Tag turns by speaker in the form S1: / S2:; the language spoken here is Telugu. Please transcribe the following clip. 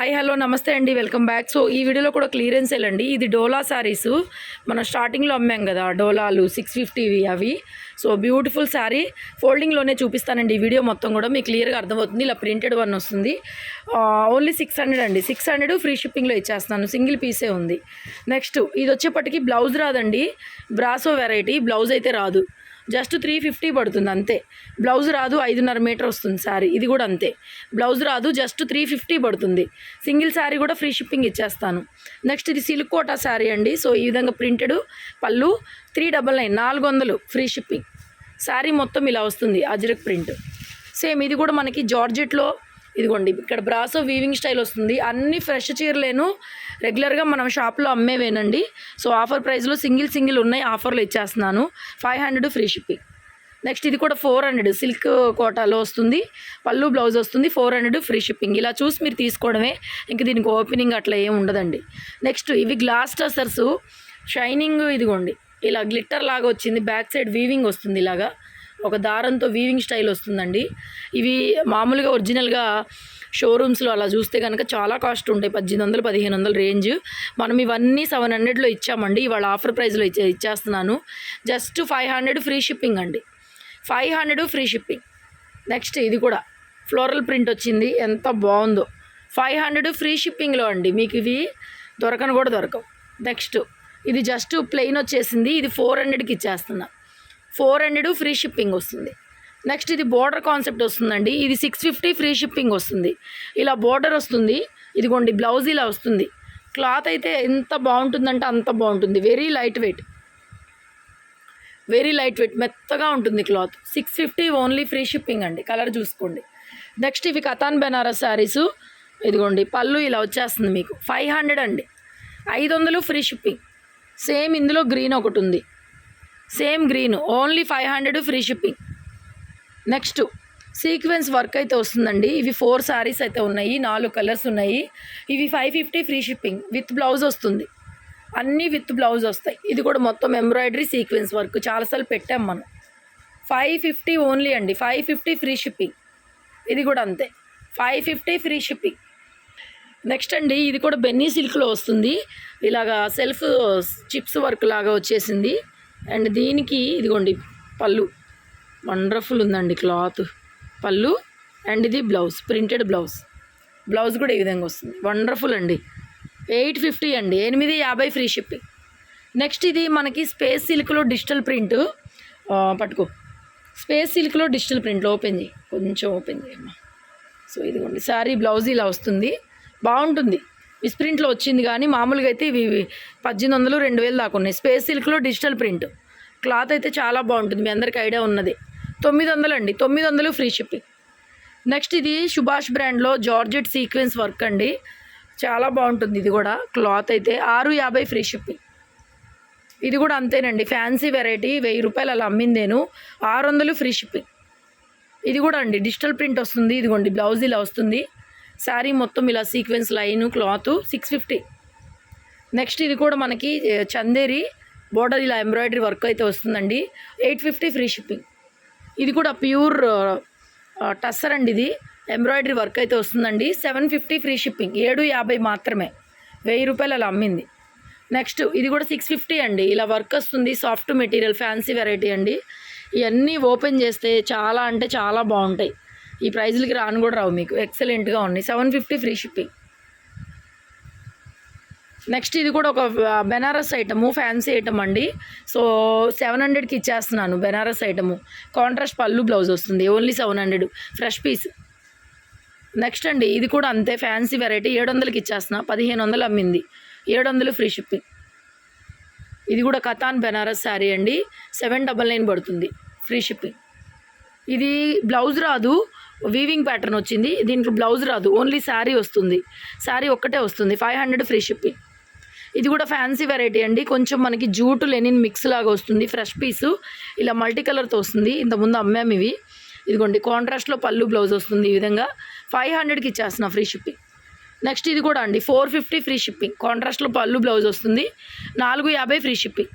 S1: హాయ్ హలో నమస్తే అండి, వెల్కమ్ బ్యాక్. సో ఈ వీడియోలో కూడా క్లియరెన్స్ సేల్. ఇది డోలా శారీస్ మనం స్టార్టింగ్లో అమ్మాం కదా, డోలాలు 650 అవి. సో బ్యూటిఫుల్ శారీ ఫోల్డింగ్లోనే చూపిస్తానండి. ఈ వీడియో మొత్తం కూడా మీకు క్లియర్గా అర్థమవుతుంది. ఇలా ప్రింటెడ్ వన్ వస్తుంది. ఓన్లీ 600 అండి. 600 ఫ్రీ షిప్పింగ్లో ఇచ్చేస్తున్నాను. సింగిల్ పీసే ఉంది. నెక్స్ట్ ఇది వచ్చేప్పటికి బ్లౌజ్ రాదండి, బ్రాసో వెరైటీ. బ్లౌజ్ అయితే రాదు, జస్ట్ 350 పడుతుంది అంతే. బ్లౌజ్ రాదు, 5.5 మీటర్ వస్తుంది శారీ. ఇది కూడా అంతే, బ్లౌజ్ రాదు, జస్ట్ 350 పడుతుంది. సింగిల్ శారీ కూడా ఫ్రీ షిప్పింగ్ ఇచ్చేస్తాను. నెక్స్ట్ ఇది సిల్క్ కోటా శారీ అండి. సో ఈ విధంగా ప్రింటెడ్ పళ్ళు 399, 400 ఫ్రీ షిప్పింగ్. శారీ మొత్తం ఇలా వస్తుంది, అజ్రక్ ప్రింట్. సేమ్ ఇది కూడా మనకి జార్జెట్లో ఇదిగోండి, ఇక్కడ బ్రాసో వీవింగ్ స్టైల్ వస్తుంది. అన్ని ఫ్రెష్ చీరలేను రెగ్యులర్గా మనం షాప్లో అమ్మేవేనండి. సో ఆఫర్ ప్రైస్లో సింగిల్ ఉన్నాయి, ఆఫర్లో ఇచ్చేస్తున్నాను. 500 ఫ్రీ షిప్పింగ్. నెక్స్ట్ ఇది కూడా 400 సిల్క్ కోటాలో వస్తుంది. పళ్ళు బ్లౌజ్ వస్తుంది, 400 ఫ్రీ షిప్పింగ్. ఇలా చూసి మీరు తీసుకోవడమే, ఇంక దీనికి ఓపెనింగ్ అట్లా ఏమి ఉండదండి. నెక్స్ట్ ఇవి గ్లాస్ టసర్స్ షైనింగ్. ఇదిగోండి ఇలా గ్లిట్టర్ లాగా వచ్చింది, బ్యాక్ సైడ్ వీవింగ్ వస్తుంది, ఇలాగా ఒక దారంతో వీవింగ్ స్టైల్ వస్తుందండి. ఇవి మామూలుగా ఒరిజినల్గా షోరూమ్స్లో అలా చూస్తే కనుక చాలా కాస్ట్ ఉంటాయి, 1800 1500 రేంజ్. మనం ఇవన్నీ 700లో ఇచ్చామండి. ఇవాళ ఆఫర్ ప్రైస్లో ఇచ్చేస్తున్నాను. జస్ట్ 500 ఫ్రీ షిప్పింగ్ అండి. 500 ఫ్రీ షిప్పింగ్. నెక్స్ట్ ఇది కూడా ఫ్లోరల్ ప్రింట్ వచ్చింది, ఎంత బాగుందో. 500 ఫ్రీ షిప్పింగ్లో అండి. మీకు ఇవి దొరకను కూడా దొరకవు. నెక్స్ట్ ఇది జస్ట్ ప్లెయిన్ వచ్చేసింది, ఇది 400కి ఇచ్చేస్తున్నా. 400 ఫ్రీ షిప్పింగ్ వస్తుంది. నెక్స్ట్ ఇది బోర్డర్ కాన్సెప్ట్ వస్తుందండి. ఇది 650 ఫ్రీ షిప్పింగ్ వస్తుంది. ఇలా బోర్డర్ వస్తుంది, ఇదిగోండి బ్లౌజ్ ఇలా వస్తుంది. క్లాత్ అయితే ఎంత బాగుంటుందంటే అంత బాగుంటుంది. వెరీ లైట్ వెయిట్, మెత్తగా ఉంటుంది క్లాత్. 650 ఓన్లీ ఫ్రీ షిప్పింగ్ అండి. కలర్ చూసుకోండి. నెక్స్ట్ ఇవి కతాన్ బెనారస్ శారీసు. ఇదిగోండి పళ్ళు ఇలా వచ్చేస్తుంది మీకు. 500 అండి. 500 ఫ్రీ షిప్పింగ్. సేమ్ ఇందులో గ్రీన్ ఒకటి ఉంది, same green, only 500 free shipping. Next sequence work అయితే వస్తుందండి. ఇవి 4 శారీస్ అయితే ఉన్నాయి, 4 కలర్స్ ఉన్నాయి. ఇవి 550 ఫ్రీ షిప్పింగ్ విత్ బ్లౌజ్ వస్తుంది. అన్నీ విత్ బ్లౌజ్ వస్తాయి. ఇది కూడా మొత్తం ఎంబ్రాయిడరీ సీక్వెన్స్ వర్క్, చాలాసార్లు పెట్టాం మనం. 550 ఓన్లీ అండి. 550 ఫ్రీ షిప్పింగ్. ఇది కూడా అంతే, 550 ఫ్రీ షిప్పింగ్. నెక్స్ట్ అండి ఇది కూడా బెన్నీ సిల్క్లో వస్తుంది. ఇలాగా సెల్ఫ్ చిప్స్ వర్క్ లాగా వచ్చేసింది. అండ్ దీనికి ఇదిగోండి పళ్ళు వండర్ఫుల్ ఉందండి క్లాత్. పళ్ళు అండ్ ఇది బ్లౌజ్, ప్రింటెడ్ బ్లౌజ్ కూడా ఈ విధంగా వస్తుంది. వండర్ఫుల్ అండి. 850 అండి. 850 ఫ్రీ షిప్పింగ్. నెక్స్ట్ ఇది మనకి స్పేస్ సిల్క్లో డిజిటల్ ప్రింట్. పట్టుకో, స్పేస్ సిల్క్లో డిజిటల్ ప్రింట్లో ఓపెన్ చేయి, కొంచెం ఓపెన్ చేయమ్మా. సో ఇదిగోండి శారీ బ్లౌజ్ ఇలా వస్తుంది, బాగుంటుంది. మిస్ప్రింట్లో వచ్చింది, కానీ మామూలుగా అయితే ఇవి 1800 2000 దాకా ఉన్నాయి. స్పేస్ సిల్క్లో డిజిటల్ ప్రింట్. క్లాత్ అయితే చాలా బాగుంటుంది, మీ అందరికీ ఐడియా ఉన్నది. 900 అండి. 900 ఫ్రీ షిప్పింగ్. నెక్స్ట్ ఇది సుభాష్ బ్రాండ్లో జార్జెట్ సీక్వెన్స్ వర్క్ అండి, చాలా బాగుంటుంది. ఇది కూడా క్లాత్ అయితే 650 ఫ్రీ షిప్పింగ్. ఇది కూడా అంతేనండి, ఫ్యాన్సీ వెరైటీ. 1000 రూపాయలు అలా అమ్మిందేను. 600 ఫ్రీ షిప్పింగ్. ఇది కూడా అండి డిజిటల్ ప్రింట్ వస్తుంది. ఇదిగోండి బ్లౌజ్ ఇలా వస్తుంది. శారీ మొత్తం ఇలా సీక్వెన్స్ లైను, క్లాత్ 650. నెక్స్ట్ ఇది కూడా మనకి చందేరి బోర్డర్ ఇలా ఎంబ్రాయిడరీ వర్క్ అయితే వస్తుందండి. 850 ఫ్రీ షిప్పింగ్. ఇది కూడా ప్యూర్ టస్సర్ అండి. ఇది ఎంబ్రాయిడరీ వర్క్ అయితే వస్తుందండి. 750 ఫ్రీ షిప్పింగ్. 750 మాత్రమే. 1000 రూపాయలు అలా అమ్మింది. నెక్స్ట్ ఇది కూడా 650 అండి. ఇలా వర్క్ వస్తుంది, సాఫ్ట్ మెటీరియల్, ఫ్యాన్సీ వెరైటీ అండి. ఇవన్నీ ఓపెన్ చేస్తే చాలా అంటే చాలా బాగుంటాయి. ఈ ప్రైజ్లకి రాను కూడా రావు మీకు, ఎక్సలెంట్గా ఉన్నాయి. 750 ఫ్రీ షిప్పింగ్. నెక్స్ట్ ఇది కూడా ఒక బెనారస్ ఐటము, ఫ్యాన్సీ ఐటమ్ అండి. సో 700కి ఇచ్చేస్తున్నాను. బెనారస్ ఐటము, కాంట్రాస్ట్ పళ్ళు బ్లౌజ్ వస్తుంది. Only 700 fresh piece. నెక్స్ట్ అండి ఇది కూడా అంతే, ఫ్యాన్సీ వెరైటీ. 700కి ఇచ్చేస్తున్నా. 1500 అమ్మింది. 700 ఫ్రీ షిప్పింగ్. ఇది కూడా కతాన్ బెనారస్ శారీ అండి. 799 పడుతుంది ఫ్రీ షిప్పింగ్. ఇది బ్లౌజ్ రాదు, వీవింగ్ ప్యాటర్న్ వచ్చింది. దీనికి బ్లౌజ్ రాదు, ఓన్లీ శారీ వస్తుంది. శారీ ఒక్కటే వస్తుంది. 500 ఫ్రీ షిప్పింగ్. ఇది కూడా ఫ్యాన్సీ వెరైటీ అండి. కొంచెం మనకి జూటు లెనిన్ మిక్స్ లాగా వస్తుంది. ఫ్రెష్ పీసు ఇలా మల్టీ కలర్తో వస్తుంది. ఇంతకుముందు అమ్మాము ఇవి. ఇదిగోండి కాంట్రాస్ట్లో పళ్ళు బ్లౌజ్ వస్తుంది. ఈ విధంగా 500కి ఇచ్చేస్తున్నా ఫ్రీ షిప్పింగ్. నెక్స్ట్ ఇది కూడా అండి 450 ఫ్రీ షిప్పింగ్. కాంట్రాస్ట్లో పళ్ళు బ్లౌజ్ వస్తుంది. 450 ఫ్రీ షిప్పింగ్.